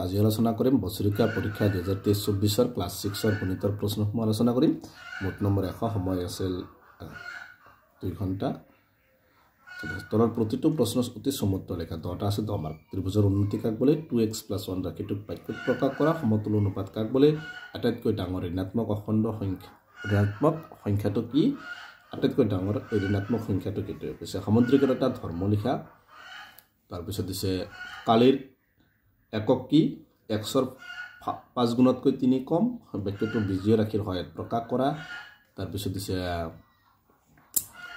আজি আলোচনা কৰিম বছৰীয়া পৰীক্ষা 2023-24 ক্লাছ 6 গণিতৰ প্ৰশ্নসমূহ আলোচনা কৰিম মোট নম্বৰ 100 সময় আছিল 2 ঘণ্টা তলৰ প্ৰতিটো প্ৰশ্ন অতি সমুদ্ৰ লেখা 10টা আছে 10 মাৰ্ক ত্ৰিভুজৰ উন্নতি কাক বোলে 2x + 1 ৰাশিটোক বাক্যত প্ৰকাশ কৰা সমতুল অনুপাত কাক বোলে আটাইতকৈ ডাঙৰ ঋণাত্মক অখণ্ড সংখ্যা ঋণাত্মক সংখ্যাটো কি আটাইতকৈ ডাঙৰ ঋণাত্মক সংখ্যাটো কি কৈছে সামুদ্ৰিকৰ এটা ধৰ্ম লিখা তাৰ পিছত দিছে কালিৰ একক কি x ৰ 5 গুণতকৈ 3 কম বাক্যটো বিজোড় ৰাশিৰ সহায়ত প্ৰকাশ কৰা তাৰ পিছত দিছে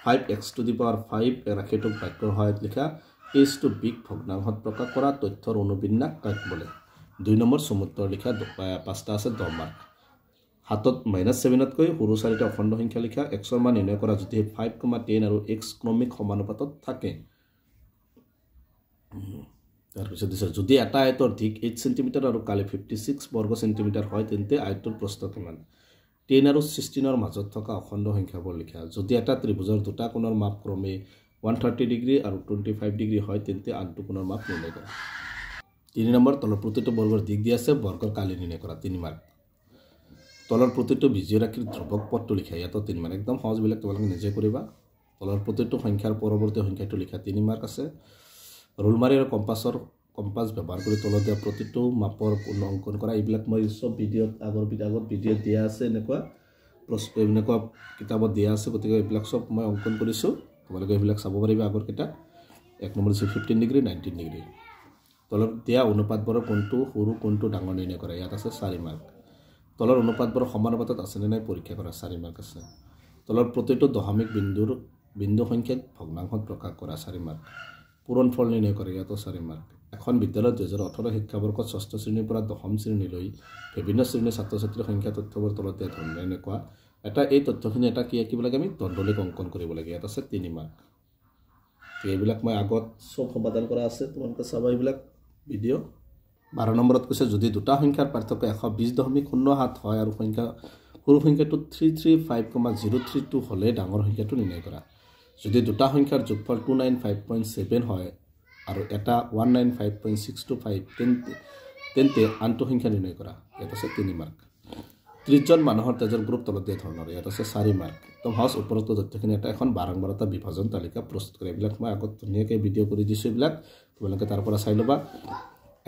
5x to the power 5 ৰাশিটোক বাক্যৰ সহায়ত লিখা h to big ভগ্নাংশত প্ৰকাশ কৰা তথ্যৰ অনুবিন্যাস কাক বোলে 2 নম্বৰ সমুদ্ৰ লিখা 5টা আছে 10 মাৰ্ক হাতত -7 তকৈ সৰু চাৰিটা অখণ্ড সংখ্যা লিখা x ৰ মান নিৰ্ণয় কৰা যদি 5,10 আৰু x ক্ৰমিক সমানুপাতত থাকে তাৰ পিছত দিছে যদি এটা আয়তৰ দিক 8 cm আৰু কালি 56 বৰ্গ সেন্টিমিটাৰ হয় তেন্তে আয়তৰ প্ৰস্থ কিমান 10 আৰু 16 ৰ মাজত থকা অখণ্ড সংখ্যাবোৰ লিখা যদি এটা ত্ৰিভুজৰ দুটা কোণৰ মাপ ক্ৰমে 130 ডিগ্ৰী আৰু 25 ডিগ্ৰী হয় তেন্তে আনটো কোণৰ মাপ নিৰ্ণয় কৰা 3 নম্বৰ তলৰ প্ৰতিটো বৰ্গৰ দিক দিয়া আছে বৰ্গৰ কালি নিৰ্ণয় কৰা 3 মাৰ্ক তলৰ প্ৰতিটো বিজোড় ৰাশিৰ ধ্ৰুৱক পদটো লিখা ইয়াতো 3 মাৰ্ক একদম সহজ বিলাক তোমালোকে নিজে কৰিবা তলৰ প্ৰতিটো সংখ্যাৰ পৰৱৰ্তী সংখ্যাটো লিখা 3 মাৰ্ক আছে ৰুল মাৰি আৰু কম্পাস ব্যৱহাৰ কৰি তলত দিয়া প্ৰতিটো মাপৰ কোণ অংকন কৰা এইবিলাক মই সব ভিডিঅ'ত আগত ভিডিঅ' দিয়া আছে এনেকুৱা প্ৰশ্ন এনেকুৱা কিতাপত দিয়া আছে গতিকে এইবিলাক সব মই অংকন কৰিছো তোমালোকে এইবিলাক চাব পাৰিবা আগৰ কিটা এক নম্বৰ আছে 15 ডিগ্ৰী 19 ডিগ্ৰী তলত দিয়া অনুপাতবোৰৰ কোনটো সৰু কোনটো ডাঙৰ নিৰ্ণয় কৰা ইয়াত আছে 4 মাৰ্ক তলৰ অনুপাতবোৰ সমানুপাতত আছে নে নাই পৰীক্ষা কৰা 4 মাৰ্ক আছে তলৰ প্ৰতিটো দশমিক বিন্দু সংখ্যাক ভগ্নাংশত প্ৰকাশ কৰা 4 মাৰ্ক পূৰণ ফল নিৰ্ণয় কৰে ইয়াতো 4 মাৰ্ক এখন বিদ্যালয়ত 2018 শিক্ষাবৰ্ষত 6ষ্ঠ শ্ৰেণীৰ পৰা 10ম শ্ৰেণীলৈ বিভিন্ন শ্ৰেণীৰ ছাত্ৰ-ছাত্ৰীৰ সংখ্যা তথ্যবোৰ তলত দিয়া ধৰণে এনেকুৱা এটা এই তথ্যখিনি এটা কি আঁকিব লাগে আমি দণ্ডলিক অংকন কৰিব লাগে ইয়াত আছে 3 মাৰ্ক এইবিলাক মই আগত সব সমাধান কৰা আছে তোমালোকে চাবা এইবিলাক ভিডিঅ' 12 নম্বৰত কৈছে যদি দুটা সংখ্যাৰ পাৰ্থক্য 120.07 হয় আৰু সৰু সংখ্যাটো 335,032 হলে ডাঙৰ সংখ্যাটো নিৰ্ণয় কৰা যদি দুটা সংখ্যাৰ যোগফল 295.7 হয় আৰু এটা 195.625 তেন্তে আনটো সংখ্যা নিৰ্ণয় কৰা ইয়াত আছে 3 মাৰ্ক 30 জন মানুহৰ তেজৰ গ্ৰুপ তলত দিয়া ধৰণৰ ইয়াত আছে 4 মাৰ্ক একদম সহজ উপৰোক্ত তথ্যখিনি এটা এখন বাৰংবাৰতা বিভাজন তালিকা প্ৰস্তুত কৰে এইবিলাক মই আগত ধুনীয়াকৈ ভিডিঅ' কৰি দিছো এইবিলাক তোমালোকে তাৰ পৰা চাই ল'বা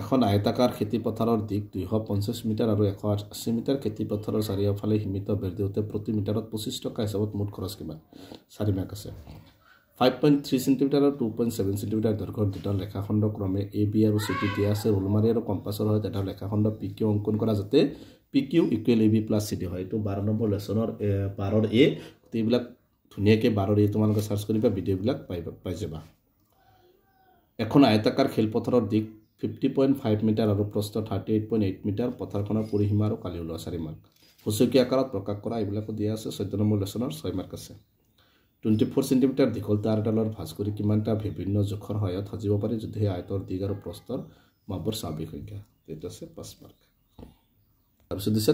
এখন আয়তাকাৰ খেতি পথাৰৰ দিক 250 মিটাৰ আৰু 180 মিটাৰ খেতি পথাৰৰ চাৰিওফালে সীমিত বেৰ দিওঁতে প্ৰতি মিটাৰত 25 টকা হিচাপত মুঠ খৰচ কিমান 4 মাৰ্ক আছে 5.3 সেন্টিমিটাৰ আৰু 2.7 সেন্টিমিটাৰ দৈৰ্ঘ্যৰ দুটা ৰেখাখণ্ড ক্ৰমে AB আৰু CD দিয়া আছে ৰুল মাৰি আৰু কম্পাছৰ সহায়ত এটা ৰেখাখণ্ড PQ অংকন কৰা যাতে PQ = AB + CD হয় এইটো 12 নম্বৰ লেসনৰ 12ৰ A এইবিলাক ধুনীয়াকৈ 12ৰ A তোমালোকে সাৰ্চ কৰিবা ভিডিঅ'বিলাক পাই যাবা এখন আয়তাকাৰ খেলপথাৰৰ দিক 50.5 মিটাৰ আৰু প্ৰস্থ 38.8 মিটাৰ পথাৰখনৰ পৰিসীমা আৰু কালি ওলোৱা 4 মাৰ্ক সূচকীয় আকাৰত প্ৰকাশ কৰা এইবিলাকো দিয়া আছে 14 নম্বৰ লেসনৰ 6 মাৰ্ক আছে 24 সেন্টিমিটাৰ দীঘল তাঁৰডালৰ ভাঁজ কৰি কিমানটা বিভিন্ন জোখৰ সহায়ত সাজিব পাৰি যদি আয়তৰ দিক আৰু প্ৰস্থৰ মাপৰ স্বাভাৱিক সংখ্যা এটা আছে 5 মাৰ্ক তাৰপিছত দিছে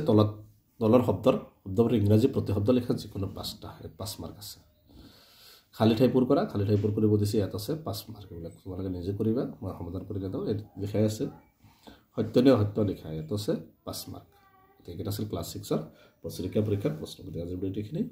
তলৰ শব্দৰ ইংৰাজী প্ৰতিশব্দ লিখা যিকোনো 5টা 5 মাৰ্ক আছে খালি ঠাই পূৰ কৰা খালি ঠাই পূৰ কৰিব দিছে ইয়াত আছে 5 মাৰ্ক এইবিলাক তোমালোকে নিজে কৰিবা মই সমাধান কৰি দিওঁ লিখাই আছে সত্য নে অসত্য লিখা ইয়াত আছে 5 মাৰ্ক ঠিক আছে ক্লাছ 6ৰ বছৰীয়া পৰীক্ষাৰ প্ৰশ্ন আজি ভিডিঅ'খিনি